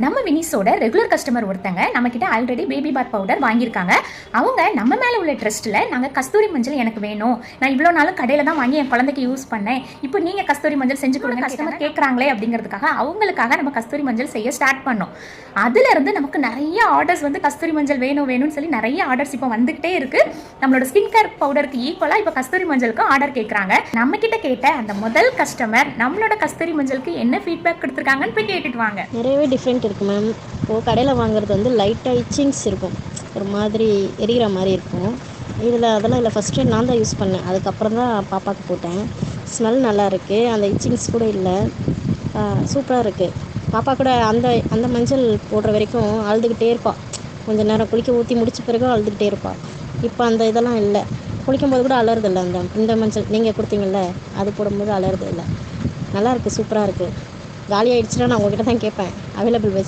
நம்ம வினிஸோட regular customer ஒருத்தங்க நம்ம கிட்ட ஆல்ரெடி பேபி பாத் பவுடர் வாங்கியிருக்காங்க. அவங்க நம்ம மேல உள்ள ட்ரஸ்ட்ல நாங்க கஸ்தூரி மஞ்சள் எனக்கு வேணும், நான் இவ்வளோ நாளும் கடையில தான் வாங்கி என் குழந்தைக்கு யூஸ் பண்ணேன், இப்போ நீங்க கஸ்தூரி மஞ்சள் செஞ்சு கொடுங்க கஸ்டமர் கேட்குறாங்களே அப்படிங்கிறதுக்காக அவங்களுக்காக நம்ம கஸ்தூரி மஞ்சள் செய்ய ஸ்டார்ட் பண்ணோம். அதுல இருந்து நமக்கு நிறைய ஆர்டர்ஸ் வந்து கஸ்தூரி மஞ்சள் வேணும் வேணும்னு சொல்லி நிறைய ஆர்டர்ஸ் இப்போ வந்துகிட்டே இருக்கு. நம்மளோட ஸ்கின் கேர் பவுடருக்கு ஈக்குவலா இப்போ கஸ்தூரி மஞ்சளுக்கு ஆர்டர் கேட்குறாங்க. நம்ம கிட்ட கேட்ட அந்த முதல் கஸ்டமர் நம்மளோட கஸ்தூரி மஞ்சளுக்கு என்ன ஃபீட்பேக் கொடுத்துருக்காங்கன்னு போய் கேட்டுட்டு வாங்க. நிறையவே டிஃப்ரெண்ட் இருக்குது மேம். இப்போது கடையில் வாங்குறது வந்து லைட்டாக இச்சிங்ஸ் இருக்கும், ஒரு மாதிரி எரிகிற மாதிரி இருக்கும். அதெல்லாம் இல்லை, ஃபஸ்ட் டைம் நான் தான் யூஸ் பண்ணேன், அதுக்கப்புறம் தான் பாப்பாவுக்கு போட்டேன். ஸ்மெல் நல்லா இருக்குது, அந்த இச்சிங்ஸ் கூட இல்லை, சூப்பராக இருக்குது. பாப்பா கூட அந்த அந்த மஞ்சள் போடுற வரைக்கும் அழுதுகிட்டே இருப்பாள், கொஞ்சம் நேரம் குளிக்க ஊற்றி முடிச்ச பிறகு அழுதுகிட்டே இருப்பாள். இப்போ அந்த இதெல்லாம் இல்லை, குளிக்கும்போது கூட அலறதில்லை. இந்த மஞ்சள் நீங்கள் கொடுத்தீங்கள்ல அது போடும்போது அலறது இல்லை. நல்லாயிருக்கு, சூப்பராக இருக்குது. காலி ஆகிடுச்சுன்னா நான் உங்கள்கிட்ட தான் கேட்பேன், அவைலபிள் வச்சு